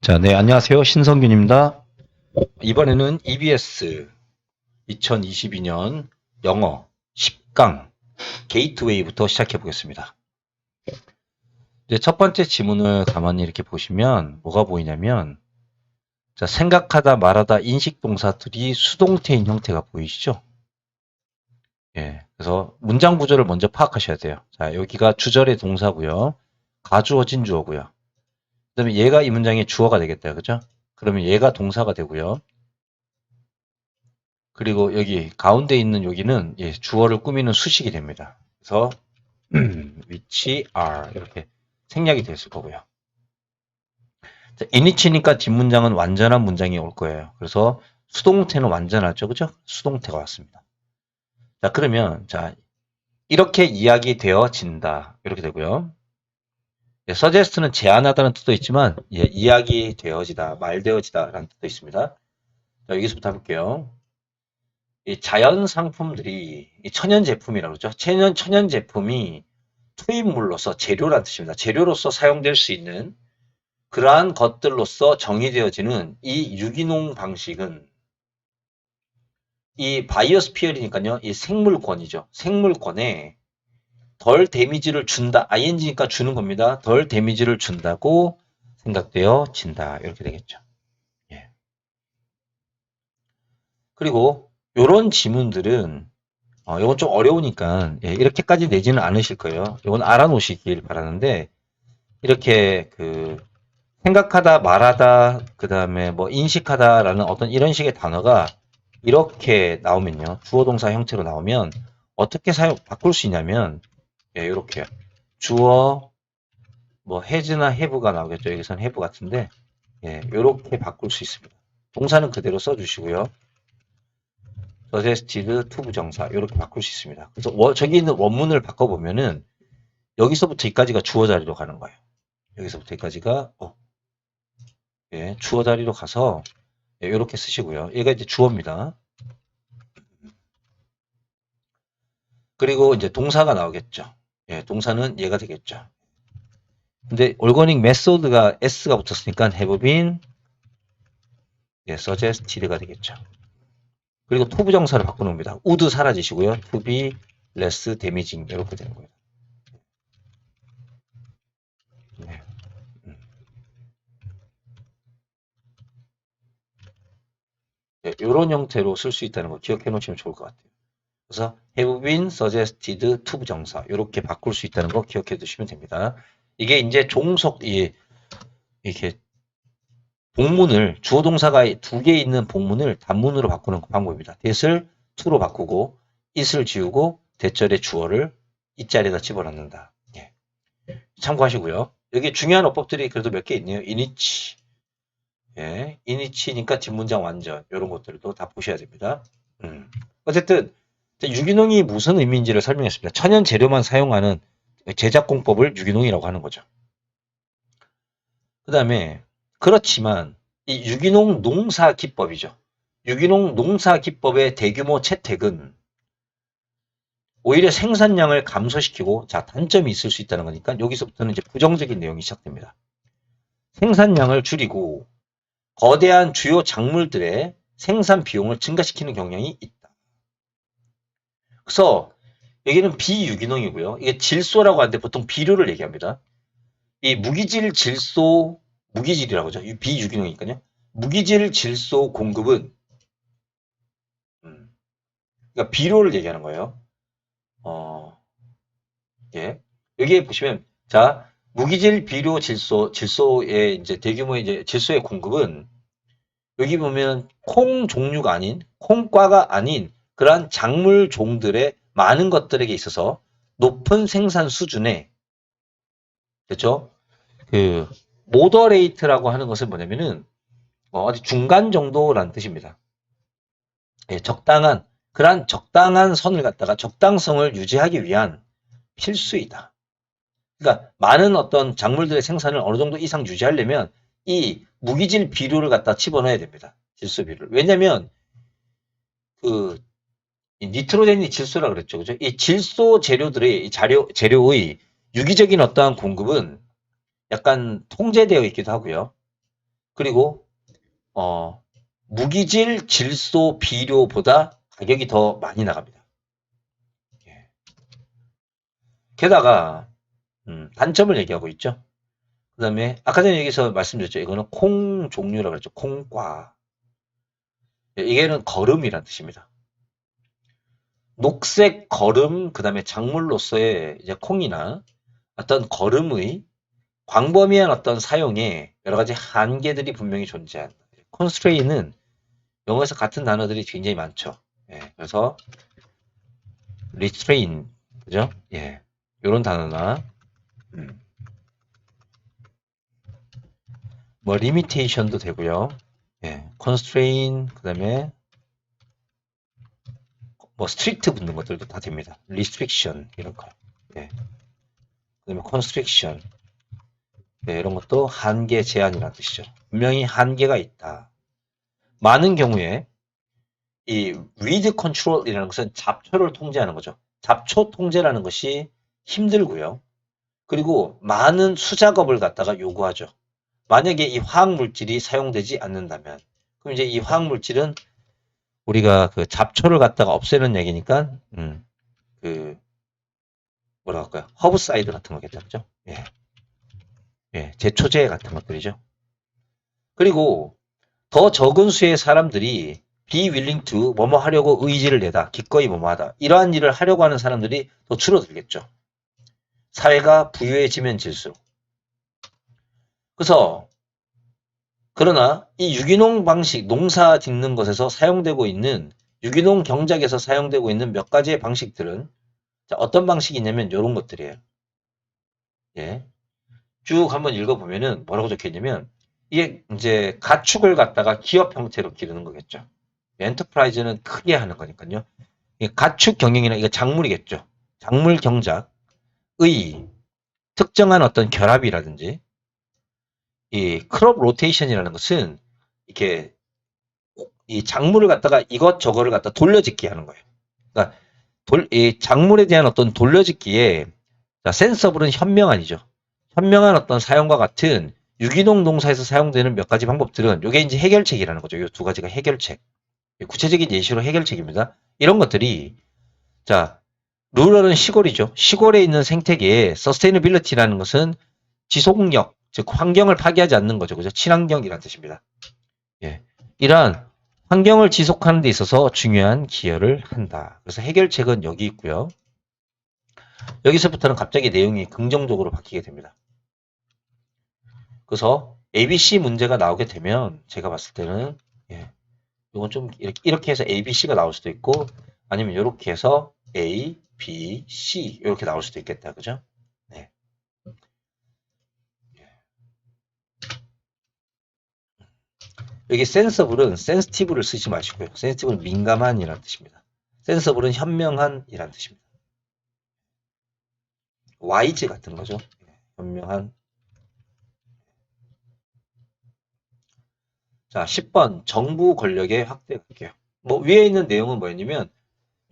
자, 네, 안녕하세요. 신성균입니다. 이번에는 EBS 2022년 영어 10강 게이트웨이부터 시작해 보겠습니다. 이제 첫 번째 지문을 가만히 이렇게 보시면 뭐가 보이냐면, 자, 생각하다, 말하다, 인식 동사들이 수동태인 형태가 보이시죠? 예, 그래서 문장 구조를 먼저 파악하셔야 돼요. 자, 여기가 주절의 동사고요. 가주어진 주어고요. 그다음에 얘가 이 문장의 주어가 되겠다, 그죠? 그러면 얘가 동사가 되고요. 그리고 여기 가운데 있는 여기는 주어를 꾸미는 수식이 됩니다. 그래서 which are 이렇게 생략이 됐을 거고요. 자, in이치니까 뒷문장은 완전한 문장이 올 거예요. 그래서 수동태는 완전하죠, 그죠? 수동태가 왔습니다. 자, 그러면 자 이렇게 이야기되어진다 이렇게 되고요. suggest는 제안하다는 뜻도 있지만 이야기되어지다, 말되어지다라는 뜻도 있습니다. 자, 여기서부터 해볼게요. 이 자연 상품들이 이 천연 제품이라고 그러죠. 천연 제품이 투입물로서 재료란 뜻입니다. 재료로서 사용될 수 있는 그러한 것들로서 정의되어지는 이 유기농 방식은 이 바이오스피어리니까요. 이 생물권이죠. 생물권에 덜 데미지를 준다. ing니까 주는 겁니다. 덜 데미지를 준다고 생각되어진다. 이렇게 되겠죠. 예. 그리고 이런 지문들은 이건 좀 어려우니까 이렇게까지 내지는 않으실 거예요. 이건 알아놓으시길 바라는데 이렇게 생각하다, 말하다, 그 다음에 뭐 인식하다라는 어떤 이런 식의 단어가 이렇게 나오면요. 주어 동사 형태로 나오면 어떻게 바꿀 수 있냐면 이렇게요. 주어 뭐 has나 have가 나오겠죠. 여기서는 have 같은데 이렇게 바꿀 수 있습니다. 동사는 그대로 써주시고요. suggested to 부정사 이렇게 바꿀 수 있습니다. 그래서 저기 있는 원문을 바꿔보면은 여기서부터 여기까지가 주어 자리로 가는 거예요. 여기서부터 여기까지가 주어 자리로 가서 이렇게 쓰시고요. 얘가 이제 주어입니다. 그리고 이제 동사가 나오겠죠. 동사는 얘가 되겠죠. 근데 organic method가 s가 붙었으니까 have been suggested가 되겠죠. 그리고 to 부정사를 바꿔놓습니다. would 사라지시고요. to be less damaging 이렇게 되는 거예요. 네. 이런 형태로 쓸 수 있다는 거 기억해 놓으시면 좋을 것 같아요. 그래서 have been suggested to 부정사 이렇게 바꿀 수 있다는 거 기억해 두시면 됩니다. 이게 이제 이렇게 복문을 주어 동사가 두 개 있는 복문을 단문으로 바꾸는 방법입니다. that을 to로 바꾸고 it을 지우고 대절의 주어를 이자리에다 집어넣는다. 참고하시고요. 여기 중요한 어법들이 그래도 몇 개 있네요. inich, inich니까 뒷문장 완전 이런 것들도 다 보셔야 됩니다. 어쨌든 유기농이 무슨 의미인지를 설명했습니다. 천연 재료만 사용하는 제작 공법을 유기농이라고 하는 거죠. 그 다음에 그렇지만 이 유기농 농사 기법이죠. 유기농 농사 기법의 대규모 채택은 오히려 생산량을 감소시키고 단점이 있을 수 있다는 거니까 여기서부터는 이제 부정적인 내용이 시작됩니다. 생산량을 줄이고 거대한 주요 작물들의 생산 비용을 증가시키는 경향이 있다. 그래서 여기는 비유기농이고요. 이게 질소라고 하는데 보통 비료를 얘기합니다. 이 무기질 질소 무기질이라고 하죠. 비유기농이니까요. 무기질 질소 공급은 그러니까 비료를 얘기하는 거예요. 여기에 보시면 무기질 비료 질소의 이제 대규모의 이제 질소의 공급은 여기 보면 콩 종류가 아닌 콩과가 아닌 그러한 작물 종들의 많은 것들에게 있어서 높은 생산 수준에 됐죠? 모더레이트라고 하는 것은 뭐냐면은 어디 중간 정도라는 뜻입니다. 그러한 적당한 선을 갖다가 적당성을 유지하기 위한 필수이다. 그러니까 많은 어떤 작물들의 생산을 어느 정도 이상 유지하려면 이 무기질 비료를 갖다 집어넣어야 됩니다. 질소 비료를. 왜냐면 니트로젠이 질소라 그랬죠. 그죠? 이 질소 재료들의 이 재료의 유기적인 어떠한 공급은 약간 통제되어 있기도 하고요. 그리고 무기질 질소 비료보다 가격이 더 많이 나갑니다. 예. 게다가 단점을 얘기하고 있죠. 그 다음에 아까 전에 여기서 말씀드렸죠. 이거는 콩 종류라고 그랬죠. 콩과. 예, 이게는 거름이란 뜻입니다. 녹색 거름, 그 다음에 작물로서의 이제 콩이나 어떤 거름의 광범위한 어떤 사용에 여러 가지 한계들이 분명히 존재한다. constraint는 영어에서 같은 단어들이 굉장히 많죠. 예, 그래서 restrain, 그죠? 예, 요런 단어나 뭐 limitation도 되고요. 예, constraint, 그 다음에 뭐 strict 붙는 것들도 다 됩니다. restriction 이런 거. 예. 그다음에 constriction. 네, 이런 것도 한계 제한이라는 뜻이죠. 분명히 한계가 있다. 많은 경우에 이 weed control이라는 것은 잡초를 통제하는 거죠. 잡초 통제라는 것이 힘들고요. 그리고 많은 수작업을 갖다가 요구하죠. 만약에 이 화학 물질이 사용되지 않는다면, 그럼 이제 이 화학 물질은 우리가 그 잡초를 갖다가 없애는 얘기니까, 그 뭐라 할까요? 허브사이드 같은 거겠죠, 그죠? 예, 예, 제초제 같은 것들이죠. 그리고 더 적은 수의 사람들이 be willing to 뭐뭐 하려고 의지를 내다, 기꺼이 뭐뭐 하다. 이러한 일을 하려고 하는 사람들이 더 줄어들겠죠. 사회가 부유해지면 질수록. 그래서 그러나 이 유기농 방식, 농사 짓는 것에서 사용되고 있는 유기농 경작에서 사용되고 있는 몇 가지의 방식들은 자, 어떤 방식이 있냐면 이런 것들이에요. 예. 쭉 한번 읽어보면은 뭐라고 적혀있냐면 이게 이제 가축을 갖다가 기업 형태로 기르는 거겠죠. 엔터프라이즈는 크게 하는 거니까요. 가축 경영이나 이거 작물이겠죠. 작물 경작의 특정한 어떤 결합이라든지 이 크롭 로테이션이라는 것은 이렇게 이 작물을 갖다가 이것저것을 갖다 돌려짓기 하는 거예요. 그러니까 이 작물에 대한 어떤 돌려짓기에 센서블은 현명한이죠. 현명한 어떤 사용과 같은 유기농 농사에서 사용되는 몇 가지 방법들은 이게 이제 해결책이라는 거죠. 이 두 가지가 해결책. 구체적인 예시로 해결책입니다. 이런 것들이 자 룰러는 시골이죠. 시골에 있는 생태계에 서스테이너빌리티라는 것은 지속력, 즉 환경을 파괴하지 않는 거죠. 그죠? 친환경이라는 뜻입니다. 예. 이러한 환경을 지속하는 데 있어서 중요한 기여를 한다. 그래서 해결책은 여기 있고요. 여기서부터는 갑자기 내용이 긍정적으로 바뀌게 됩니다. 그래서 ABC 문제가 나오게 되면 제가 봤을 때는 예, 이건 좀 이렇게 해서 ABC가 나올 수도 있고 아니면 이렇게 해서 A, B, C 이렇게 나올 수도 있겠다. 그죠? 네. 여기 센서블은 센스티브를 쓰지 마시고요. 센스티브는 민감한이라는 뜻입니다. 센서블은 현명한이라는 뜻입니다. 와이즈 같은 거죠. 현명한. 자, 10번 정부 권력의 확대 갈게요. 뭐 위에 있는 내용은 뭐였냐면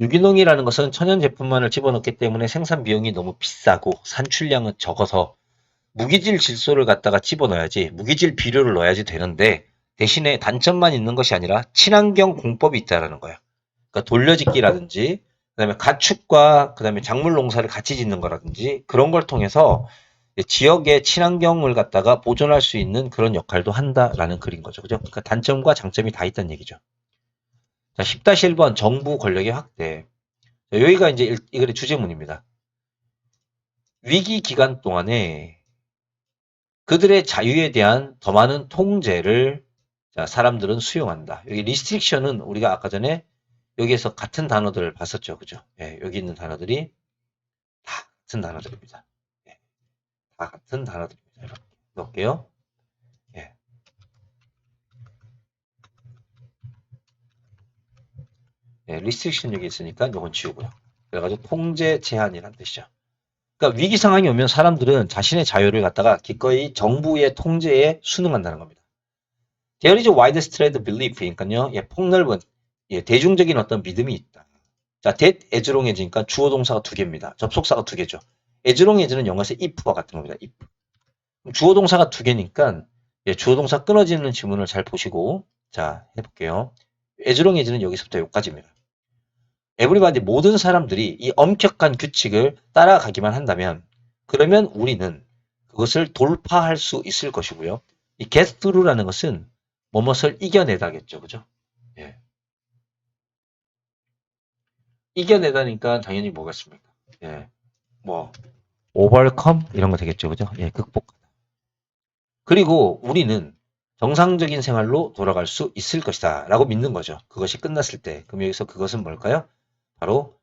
유기농이라는 것은 천연 제품만을 집어넣기 때문에 생산 비용이 너무 비싸고 산출량은 적어서 무기질 질소를 갖다가 집어넣어야지 무기질 비료를 넣어야지 되는데 대신에 단점만 있는 것이 아니라 친환경 공법이 있다라는 거예요. 그러니까 돌려짓기라든지 그다음에 가축과 그다음에 작물 농사를 같이 짓는 거라든지 그런 걸 통해서 지역의 친환경을 갖다가 보존할 수 있는 그런 역할도 한다라는 글인 거죠. 그죠? 그러니까 단점과 장점이 다 있다는 얘기죠. 자, 10-1번 정부 권력의 확대. 자, 여기가 이제 이 글의 주제문입니다. 위기 기간 동안에 그들의 자유에 대한 더 많은 통제를 자, 사람들은 수용한다. 여기 리스트릭션은 우리가 아까 전에 여기에서 같은 단어들을 봤었죠. 그죠? 예, 여기 있는 단어들이 다 같은 단어들입니다. 예, 다 같은 단어들입니다. 이렇게 넣을게요. 예. 예, 리스트릭션 여기 있으니까 이건 지우고요. 그래가지고 통제 제한이라는 뜻이죠. 그러니까 위기 상황이 오면 사람들은 자신의 자유를 갖다가 기꺼이 정부의 통제에 순응한다는 겁니다. There is a widespread belief, 그러니까요, 예, 폭넓은 예, 대중적인 어떤 믿음이 있다. 자, that as롱해지니까 주어 동사가 두 개입니다. 접속사가 두 개죠. as롱해지는 영어에서 if와 같은 겁니다. if. 주어 동사가 두 개니까 예, 주어 동사 끊어지는 지문을 잘 보시고 자 해볼게요. as long as는 여기서부터 여기까지입니다. everybody 모든 사람들이 이 엄격한 규칙을 따라가기만 한다면 그러면 우리는 그것을 돌파할 수 있을 것이고요. 이 get through라는 것은 뭐뭇을 이겨내다겠죠. 그죠? 예. 이겨내다니까 당연히 뭐겠습니까? 예. 뭐 overcome 이런 거 되겠죠. 그죠? 예, 극복하다. 그리고 우리는 정상적인 생활로 돌아갈 수 있을 것이다 라고 믿는 거죠. 그것이 끝났을 때. 그럼 여기서 그것은 뭘까요? 바로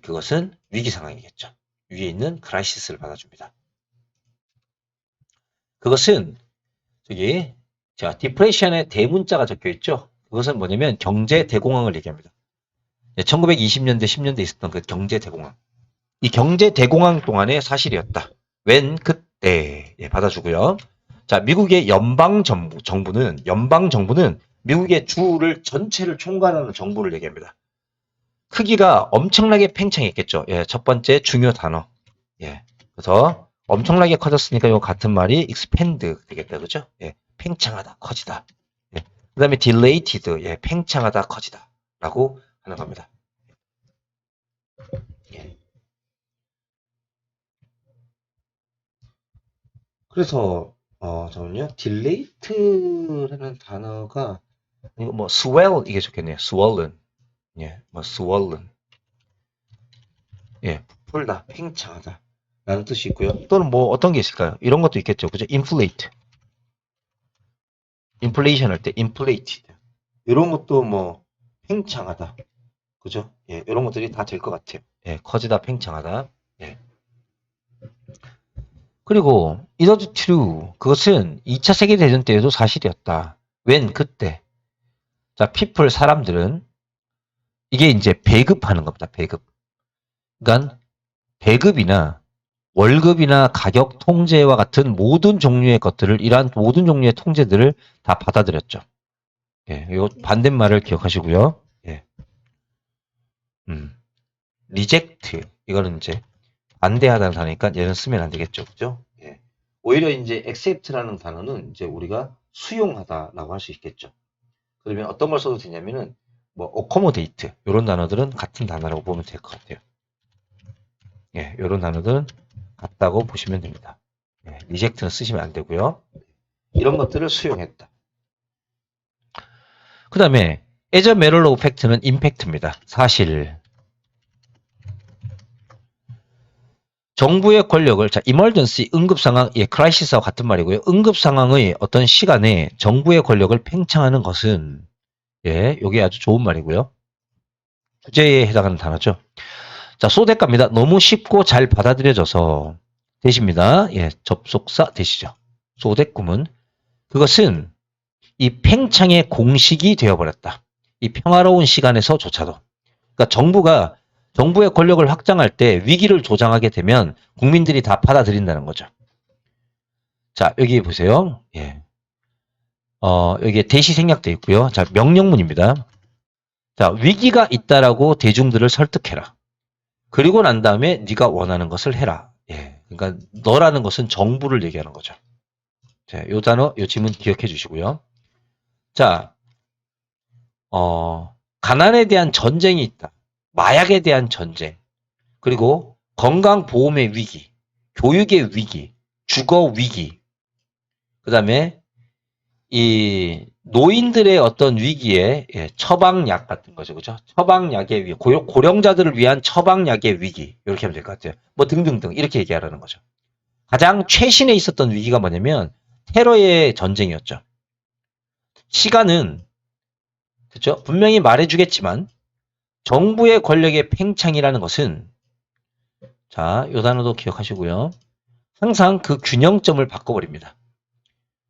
그것은 위기 상황이겠죠. 위에 있는 크라이시스를 받아줍니다. 그것은 저기 자 디프레션에 대문자가 적혀 있죠. 그것은 뭐냐면 경제 대공황을 얘기합니다. 1920년대 10년대 있었던 그 경제 대공황. 이 경제 대공황 동안의 사실이었다. 웬 그때 예, 받아주고요. 자 미국의 정부는 미국의 주를 전체를 총괄하는 정부를 얘기합니다. 크기가 엄청나게 팽창했겠죠. 예, 첫 번째 중요 단어. 예, 그래서 엄청나게 커졌으니까 요 같은 말이 expand 되겠다, 그죠? 예, 팽창하다, 커지다. 예, 그 다음에 dilated, 예, 팽창하다, 커지다라고 하는 겁니다. 예. 그래서 잠깐만요. dilate라는 단어가 이거 뭐 swell 이게 좋겠네요. swollen, 예, 뭐 swollen, 예, 부풀다, 팽창하다. 라는 뜻이 있고요. 또는 뭐 어떤 게 있을까요? 이런 것도 있겠죠. 그죠? inflate. 인플레이션 할 때 inflated. 이런 것도 뭐 팽창하다. 그죠? 예, 이런 것들이 다 될 것 같아요. 예, 커지다, 팽창하다. 예. 그리고 it was true. 그것은 2차 세계대전 때에도 사실이었다. 웬 그때. 자, people 사람들은 이게 이제 배급하는 겁니다. 배급. 그러니까 배급이나 월급이나 가격 통제와 같은 모든 종류의 것들을 이러한 모든 종류의 통제들을 다 받아들였죠. 예, 이 반대말을 기억하시고요. 예. 리젝트 이거는 이제 반대하다는 단어니까 얘는 쓰면 안 되겠죠, 그죠? 예. 오히려 이제 accept라는 단어는 이제 우리가 수용하다라고 할 수 있겠죠. 그러면 어떤 걸 써도 되냐면은 뭐 accommodate 이런 단어들은 같은 단어라고 보면 될 것 같아요. 예, 이런 단어들은 같다고 보시면 됩니다. 예, reject는 쓰시면 안 되고요. 이런 것들을 수용했다. 그 다음에 as a matter of fact는 impact입니다. 사실. 정부의 권력을, 자, emergency, 응급상황, 예, 크라이시스와 같은 말이고요. 응급상황의 어떤 시간에 정부의 권력을 팽창하는 것은, 예, 요게 아주 좋은 말이고요. 주제에 해당하는 단어죠. 자, 소대가입니다. 너무 쉽고 잘 받아들여져서, 대시입니다. 예, 접속사 대시죠. 소대꿈은, 그것은 이 팽창의 공식이 되어버렸다. 이 평화로운 시간에서조차도. 그러니까 정부의 권력을 확장할 때 위기를 조장하게 되면 국민들이 다 받아들인다는 거죠. 자, 여기 보세요. 예. 여기에 대시 생략되어 있고요. 자, 명령문입니다. 자, 위기가 있다라고 대중들을 설득해라. 그리고 난 다음에 네가 원하는 것을 해라. 예. 그러니까 너라는 것은 정부를 얘기하는 거죠. 자, 요 단어, 요 지문 기억해 주시고요. 자, 가난에 대한 전쟁이 있다. 마약에 대한 전쟁. 그리고 건강보험의 위기, 교육의 위기, 주거 위기, 그 다음에 이 노인들의 어떤 위기에 예, 처방약 같은 거죠. 그죠? 처방약의 위기, 고령자들을 위한 처방약의 위기. 이렇게 하면 될 것 같아요. 뭐 등등등 이렇게 얘기하라는 거죠. 가장 최신에 있었던 위기가 뭐냐면 테러의 전쟁이었죠. 시간은 그렇죠? 분명히 말해주겠지만 정부의 권력의 팽창이라는 것은 자, 요 단어도 기억하시고요. 항상 그 균형점을 바꿔버립니다.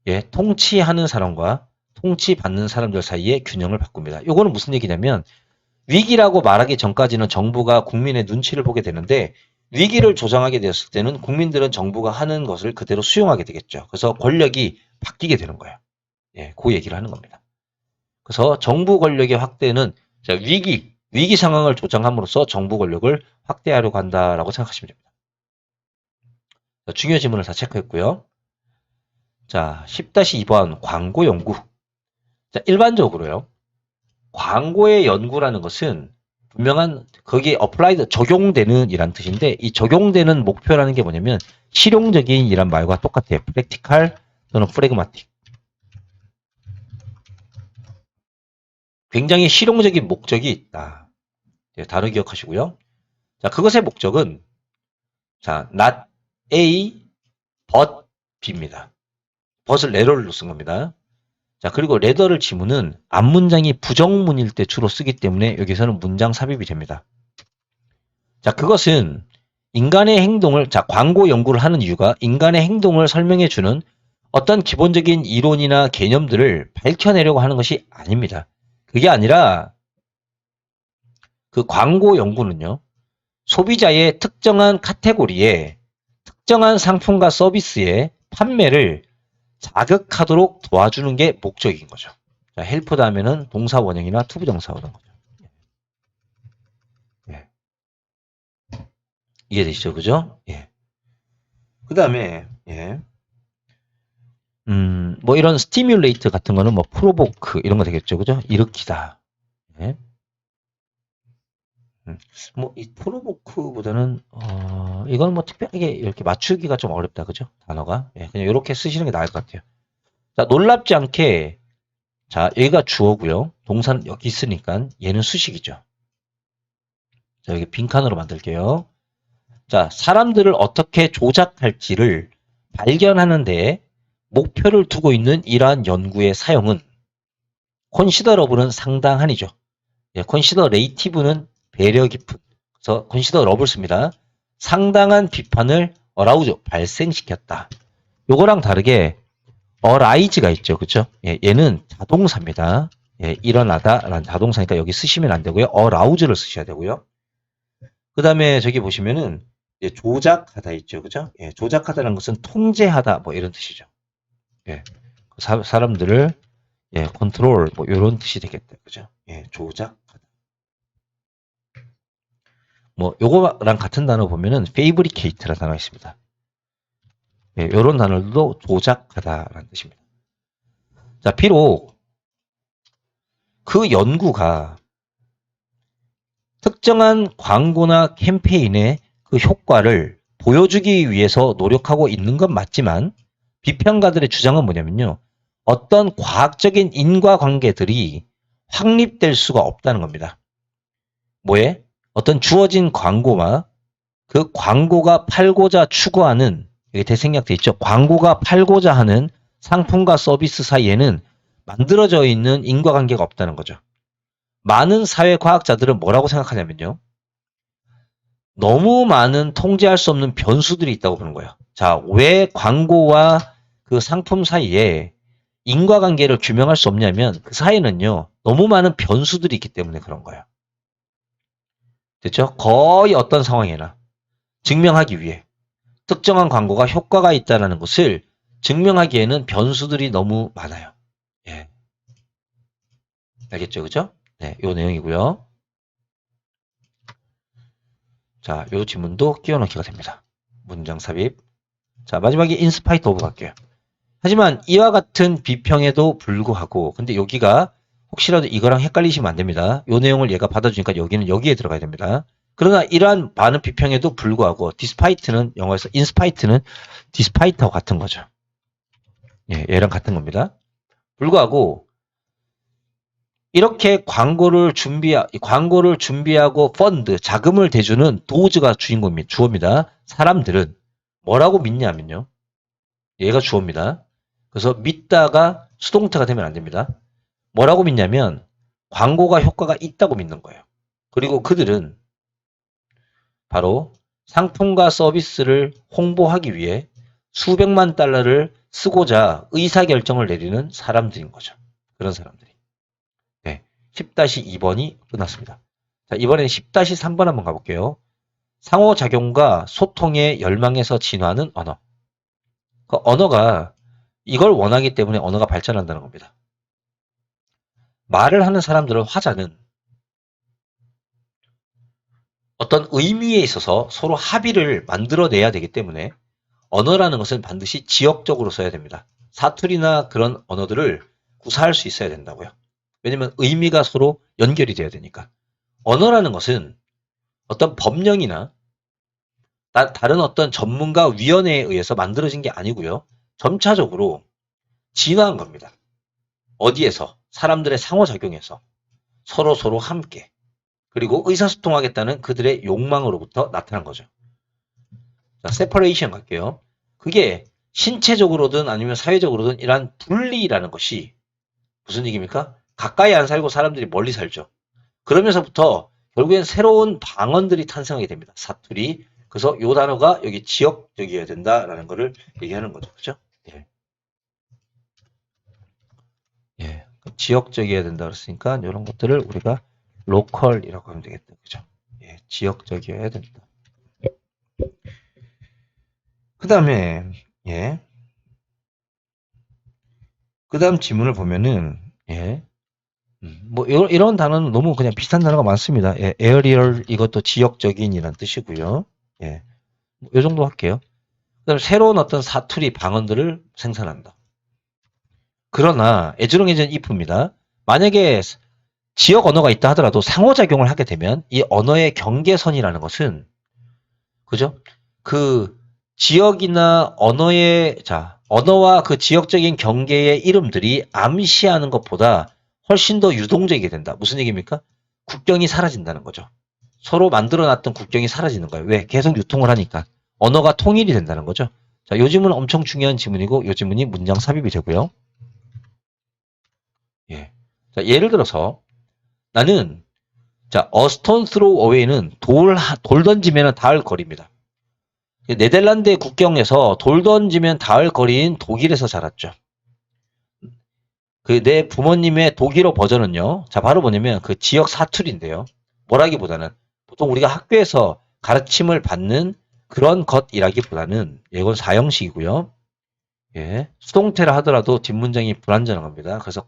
예, 통치하는 사람과 통치받는 사람들 사이의 균형을 바꿉니다. 요거는 무슨 얘기냐면 위기라고 말하기 전까지는 정부가 국민의 눈치를 보게 되는데 위기를 조장하게 되었을 때는 국민들은 정부가 하는 것을 그대로 수용하게 되겠죠. 그래서 권력이 바뀌게 되는 거예요. 예, 그 얘기를 하는 겁니다. 그래서 정부 권력의 확대는 자, 위기 상황을 조장함으로써 정부 권력을 확대하려고 한다라고 생각하시면 됩니다. 중요 지문을 다 체크했고요. 자, 10-2번 광고 연구. 자, 일반적으로요. 광고의 연구라는 것은 분명한 거기에 applied 적용되는 이란 뜻인데 이 적용되는 목표라는 게 뭐냐면 실용적인 이란 말과 똑같아요. practical 또는 pragmatic. 굉장히 실용적인 목적이 있다. 네, 단어 기억하시고요. 자, 그것의 목적은 자, not A, but B입니다. but을 레더로 쓴 겁니다. 자, 그리고 레더를 지문은 앞문장이 부정문일 때 주로 쓰기 때문에 여기서는 문장 삽입이 됩니다. 자, 그것은 인간의 행동을, 자, 광고 연구를 하는 이유가 인간의 행동을 설명해 주는 어떤 기본적인 이론이나 개념들을 밝혀내려고 하는 것이 아닙니다. 그게 아니라 그 광고 연구는요, 소비자의 특정한 카테고리에 특정한 상품과 서비스의 판매를 자극하도록 도와주는 게 목적인 거죠. 자, 헬프 다음에는 동사 원형이나 투부 정사 오는 거죠. 예. 이해되시죠? 그죠? 예. 그 다음에, 예. 뭐 이런 스티뮬레이트 같은 거는 뭐 프로보크 이런 거 되겠죠. 그죠? 일으키다. 예. 뭐 이 프로보크보다는 이건 뭐 특별하게 이렇게 맞추기가 좀 어렵다. 그죠? 단어가. 예. 그냥 이렇게 쓰시는 게 나을 것 같아요. 자, 놀랍지 않게 자, 여기가 주어고요. 동사는 여기 있으니까 얘는 수식이죠. 자, 여기 빈칸으로 만들게요. 자, 사람들을 어떻게 조작할지를 발견하는 데 목표를 두고 있는 이러한 연구의 사용은 considerable는 상당한이죠. 예, considerative는 배려 깊은. 그래서 considerable 씁니다. 상당한 비판을 arouse, 발생시켰다. 요거랑 다르게 arise가 있죠. 그쵸? 예, 얘는 자동사입니다. 예, 일어나다라는 자동사니까 여기 쓰시면 안 되고요. arouse를 쓰셔야 되고요. 그 다음에 저기 보시면은 조작하다 있죠. 그죠? 예, 조작하다는 것은 통제하다 뭐 이런 뜻이죠. 예, 사람들을 예, 컨트롤 뭐 이런 뜻이 되겠다. 그죠? 예, 조작하다. 뭐 요거랑 같은 단어 보면은 fabricate라는 단어가 있습니다. 예, 이런 단어도 조작하다라는 뜻입니다. 자, 비록 그 연구가 특정한 광고나 캠페인의 그 효과를 보여주기 위해서 노력하고 있는 건 맞지만 비평가들의 주장은 뭐냐면요. 어떤 과학적인 인과관계들이 확립될 수가 없다는 겁니다. 뭐에? 어떤 주어진 광고와 그 광고가 팔고자 추구하는 이게 대생략돼 있죠. 광고가 팔고자 하는 상품과 서비스 사이에는 만들어져 있는 인과관계가 없다는 거죠. 많은 사회과학자들은 뭐라고 생각하냐면요. 너무 많은 통제할 수 없는 변수들이 있다고 보는 거예요. 자, 왜 광고와 그 상품 사이에 인과관계를 규명할 수 없냐면 그 사이에는요. 너무 많은 변수들이 있기 때문에 그런 거예요. 됐죠? 거의 어떤 상황이나 증명하기 위해 특정한 광고가 효과가 있다는 것을 증명하기에는 변수들이 너무 많아요. 예. 알겠죠? 그죠? 네, 요 내용이고요. 자, 요 지문도 끼워 넣기가 됩니다. 문장 삽입. 자, 마지막에 인스파이트 오브 갈게요. 하지만 이와 같은 비평에도 불구하고 근데 여기가 혹시라도 이거랑 헷갈리시면 안 됩니다. 요 내용을 얘가 받아주니까 여기는 여기에 들어가야 됩니다. 그러나 이러한 많은 비평에도 불구하고 despite는 영어에서 inspite는 despite하고 같은 거죠. 예, 얘랑 같은 겁니다. 불구하고 이렇게 광고를 준비하고 펀드, 자금을 대주는 도우즈가 주인공입니다. 주어입니다. 사람들은 뭐라고 믿냐면요. 얘가 주어입니다. 그래서 믿다가 수동태가 되면 안 됩니다. 뭐라고 믿냐면 광고가 효과가 있다고 믿는 거예요. 그리고 그들은 바로 상품과 서비스를 홍보하기 위해 수백만 달러를 쓰고자 의사결정을 내리는 사람들인 거죠. 그런 사람들이. 네, 10-2번이 끝났습니다. 자, 이번엔 10-3번 한번 가볼게요. 상호작용과 소통의 열망에서 진화하는 언어. 그 언어가 이걸 원하기 때문에 언어가 발전한다는 겁니다. 말을 하는 사람들은 화자는 어떤 의미에 있어서 서로 합의를 만들어내야 되기 때문에 언어라는 것은 반드시 지역적으로 써야 됩니다. 사투리나 그런 언어들을 구사할 수 있어야 된다고요. 왜냐면 의미가 서로 연결이 돼야 되니까. 언어라는 것은 어떤 법령이나 다른 어떤 전문가 위원회에 의해서 만들어진 게 아니고요. 점차적으로 진화한 겁니다. 어디에서? 사람들의 상호작용에서 서로 함께 그리고 의사소통하겠다는 그들의 욕망으로부터 나타난 거죠. 자, 세퍼레이션 갈게요. 그게 신체적으로든 아니면 사회적으로든 이러한 분리라는 것이 무슨 얘기입니까? 가까이 안 살고 사람들이 멀리 살죠. 그러면서부터 결국엔 새로운 방언들이 탄생하게 됩니다. 사투리. 그래서 이 단어가 여기 지역적이어야 된다라는 거를 얘기하는 거죠. 그죠? 예. 예. 지역적이어야 된다 그랬으니까 이런 것들을 우리가 로컬이라고 하면 되겠다. 그죠? 예. 지역적이어야 된다. 그 다음에, 예. 그 다음 지문을 보면은, 예. 뭐, 이런 단어는 너무 그냥 비슷한 단어가 많습니다. 예. 에어리얼, 이것도 지역적인이란 뜻이고요. 예. 이 정도 할게요. 그다음에 새로운 어떤 사투리 방언들을 생산한다. 그러나 애주렁에전 if입니다. 만약에 지역 언어가 있다 하더라도 상호작용을 하게 되면 이 언어의 경계선이라는 것은 그죠? 그 지역이나 언어의 언어와 그 지역적인 경계의 이름들이 암시하는 것보다 훨씬 더 유동적이게 된다. 무슨 얘기입니까? 국경이 사라진다는 거죠. 서로 만들어놨던 국경이 사라지는 거예요. 왜? 계속 유통을 하니까. 언어가 통일이 된다는 거죠. 자, 요 지문은 엄청 중요한 지문이고 요 지문이 문장 삽입이 되고요. 예. 자, 예를 들어서 나는 a stone throw away는 돌 던지면 닿을 거리입니다. 네덜란드의 국경에서 돌 던지면 닿을 거리인 독일에서 자랐죠. 그 내 부모님의 독일어 버전은요. 자, 바로 뭐냐면 그 지역 사투리인데요. 뭐라기보다는 보통 우리가 학교에서 가르침을 받는 그런 것이라기보다는 이건 사형식이고요. 예, 수동태라 하더라도 뒷문장이 불완전합니다. 그래서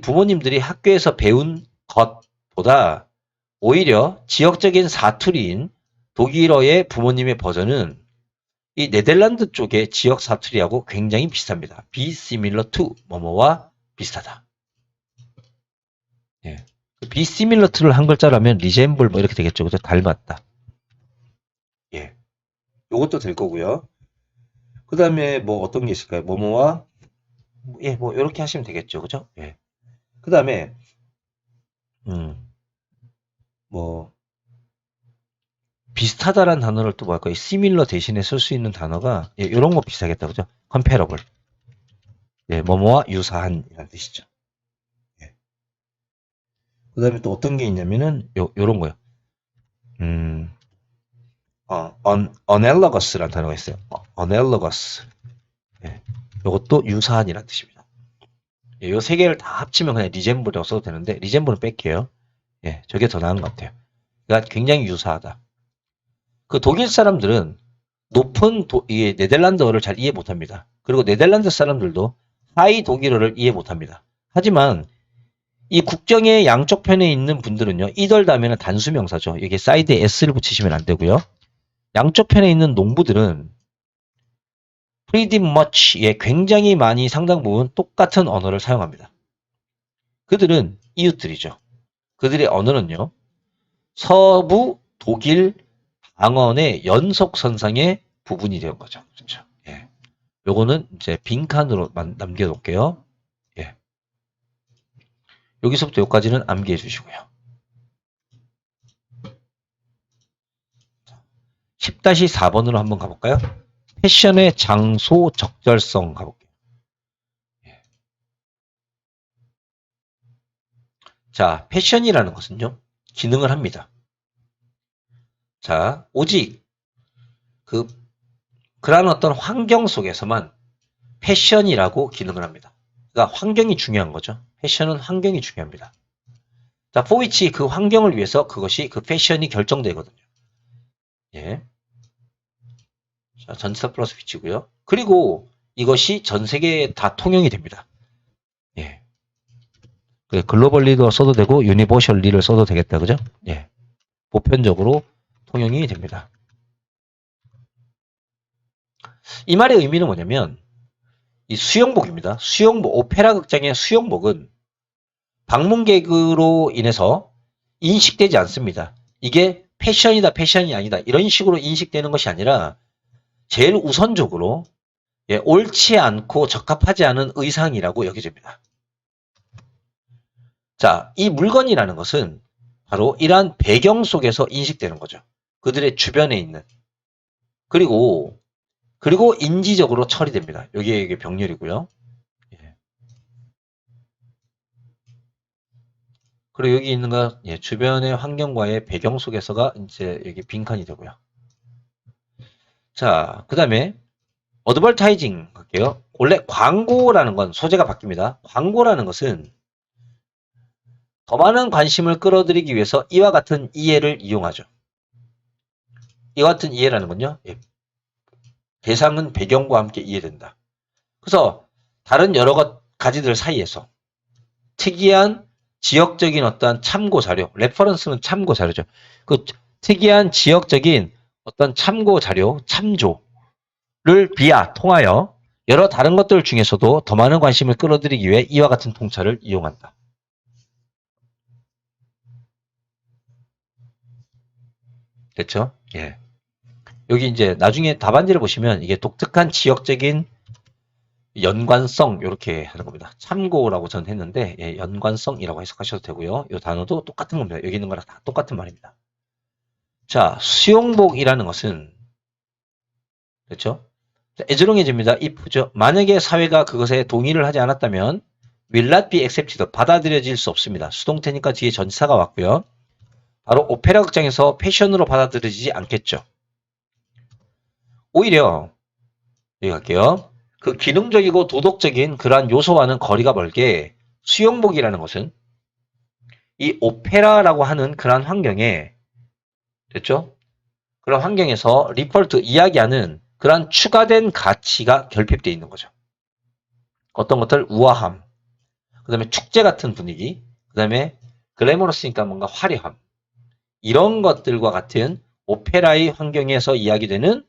부모님들이 학교에서 배운 것보다 오히려 지역적인 사투리인 독일어의 부모님의 버전은 이 네덜란드 쪽의 지역 사투리하고 굉장히 비슷합니다. be similar to 뭐뭐와 비슷하다. 예. be similar to를 한 글자로 하면 resemble 뭐 이렇게 되겠죠. 그죠? 닮았다. 예. 요것도 될 거고요. 그 다음에 뭐 어떤 게 있을까요? 뭐뭐와 예, 뭐 이렇게 하시면 되겠죠. 그죠? 예. 그 다음에 뭐 비슷하다라는 단어를 또 뭐할까요? similar 대신에 쓸 수 있는 단어가 예, 이런 거 비슷하겠다. 그죠? comparable. 예, 뭐뭐와 유사한이라는 뜻이죠. 예. 그 다음에 또 어떤 게 있냐면은 요런 거요. analogous라는 단어가 있어요. analogous. 예. 요것도 유사한이라는 뜻입니다. 예, 요 세 개를 다 합치면 그냥 resemble이라고 써도 되는데 resemble은 뺄게요. 예, 저게 더 나은 것 같아요. 그러니까 굉장히 유사하다. 그 독일 사람들은 높은 이 네덜란드어를 잘 이해 못합니다. 그리고 네덜란드 사람들도 하이 독일어를 이해 못합니다. 하지만 이 국경의 양쪽 편에 있는 분들은요. 이덜 다음에는 단수명사죠. 여기 사이드에 s를 붙이시면 안 되고요. 양쪽 편에 있는 농부들은 pretty much에 굉장히 많이 상당 부분 똑같은 언어를 사용합니다. 그들은 이웃들이죠. 그들의 언어는요. 서부 독일 방언의 연속선상의 부분이 되는 거죠. 그렇죠? 예. 요거는 이제 빈칸으로 남겨놓을게요. 예. 여기서부터 여기까지는 암기해 주시고요. 10-4번으로 한번 가볼까요? 패션의 장소 적절성 가볼게요. 예. 자, 패션이라는 것은요. 기능을 합니다. 자, 오직 그러한 어떤 환경 속에서만 패션이라고 기능을 합니다. 그러니까 환경이 중요한 거죠. 패션은 환경이 중요합니다. 자, for which 그 환경을 위해서 그것이 그 패션이 결정되거든요. 예. 자, 전치사 플러스 which고요. 그리고 이것이 전 세계에 다 통용이 됩니다. 예. 글로벌리도 써도 되고 유니버셜리를 써도 되겠다. 그죠? 예. 보편적으로 통용이 됩니다. 이 말의 의미는 뭐냐면 이 수영복입니다. 수영복, 오페라 극장의 수영복은 방문객으로 인해서 인식되지 않습니다. 이게 패션이다, 패션이 아니다. 이런 식으로 인식되는 것이 아니라 제일 우선적으로 옳지 않고 적합하지 않은 의상이라고 여겨집니다. 자, 이 물건이라는 것은 바로 이러한 배경 속에서 인식되는 거죠. 그들의 주변에 있는. 그리고 인지적으로 처리됩니다. 여기에 병렬이고요. 그리고 여기 있는 거 주변의 환경과의 배경 속에서가 이제 여기 빈칸이 되고요. 자, 그 다음에 어드버타이징 할게요. 원래 광고라는 건 소재가 바뀝니다. 광고라는 것은 더 많은 관심을 끌어들이기 위해서 이와 같은 이해를 이용하죠. 이와 같은 이해라는 건요. 대상은 배경과 함께 이해된다. 그래서 다른 여러 가지들 사이에서 특이한 지역적인 어떤 참고 자료, 레퍼런스는 참고 자료죠. 그 특이한 지역적인 어떤 참고 자료, 참조를 통하여 여러 다른 것들 중에서도 더 많은 관심을 끌어들이기 위해 이와 같은 통찰을 이용한다. 됐죠? 예. 여기 이제 나중에 답안지를 보시면 이게 독특한 지역적인 연관성 이렇게 하는 겁니다. 참고라고 저는 했는데 연관성이라고 해석하셔도 되고요. 이 단어도 똑같은 겁니다. 여기 있는 거랑 다 똑같은 말입니다. 자, 수용복이라는 것은 그렇죠? 애주렁해집니다. if죠. 만약에 사회가 그것에 동의를 하지 않았다면 will not be accepted. 받아들여질 수 없습니다. 수동태니까 뒤에 전치사가 왔고요. 바로 오페라 극장에서 패션으로 받아들여지지 않겠죠. 오히려 여기 갈게요. 그 기능적이고 도덕적인 그러한 요소와는 거리가 멀게 수영복이라는 것은 이 오페라라고 하는 그러한 환경에 됐죠? 그런 환경에서 리퍼트 이야기하는 그러한 추가된 가치가 결핍되어 있는 거죠. 어떤 것들 우아함, 그 다음에 축제 같은 분위기, 그 다음에 글래머러스니까 뭔가 화려함 이런 것들과 같은 오페라의 환경에서 이야기하는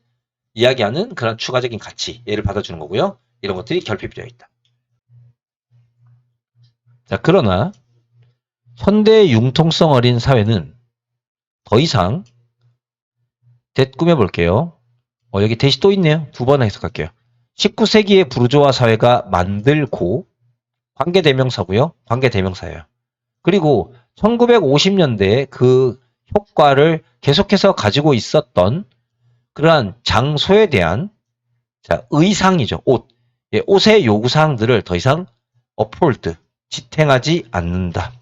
그런 추가적인 가치, 얘를 받아주는 거고요. 이런 것들이 결핍되어 있다. 자, 그러나 현대의 융통성 어린 사회는 더 이상 꾸며 볼게요. 여기 대시 또 있네요. 두 번 해석할게요. 19세기의 부르주아 사회가 만들고 관계대명사고요. 관계대명사예요. 그리고 1950년대에 그 효과를 계속해서 가지고 있었던 그러한 장소에 대한 의상이죠. 옷. 옷의 요구사항들을 더 이상 uphold, 지탱하지 않는다.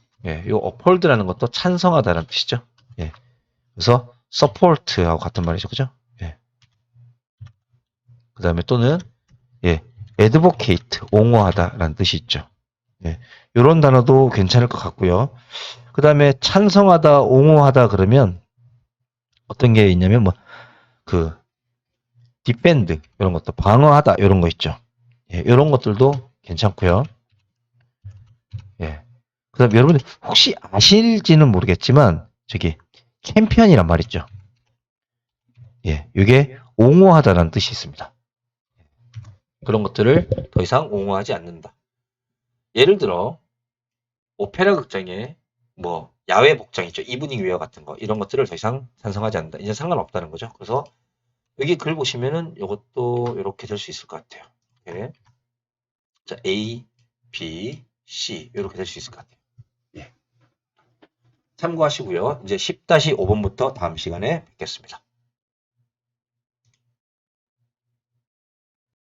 요 uphold라는 것도 찬성하다는 뜻이죠. 그래서 support하고 같은 말이죠. 그죠? 그 다음에 또는 advocate, 옹호하다라는 뜻이 있죠. 이런 단어도 괜찮을 것 같고요. 그 다음에 찬성하다, 옹호하다 그러면 어떤 게 있냐면 defend 이런 것도 방어하다 이런 거 있죠. 이런 것들도 괜찮고요. 그 다음에 여러분들 혹시 아실지는 모르겠지만 저기 캠피언이란 말 있죠. 이게 옹호하다라는 뜻이 있습니다. 그런 것들을 더 이상 옹호하지 않는다. 예를 들어 오페라 극장에 야외 복장 있죠. 이브닝 웨어 같은 거 이런 것들을 더 이상 찬성하지 않는다. 이제 상관없다는 거죠. 그래서 여기 글 보시면은 이것도 이렇게 될 수 있을 것 같아요. 자, A, B, C 이렇게 될 수 있을 것 같아요. 참고하시고요. 이제 10-5번부터 다음 시간에 뵙겠습니다.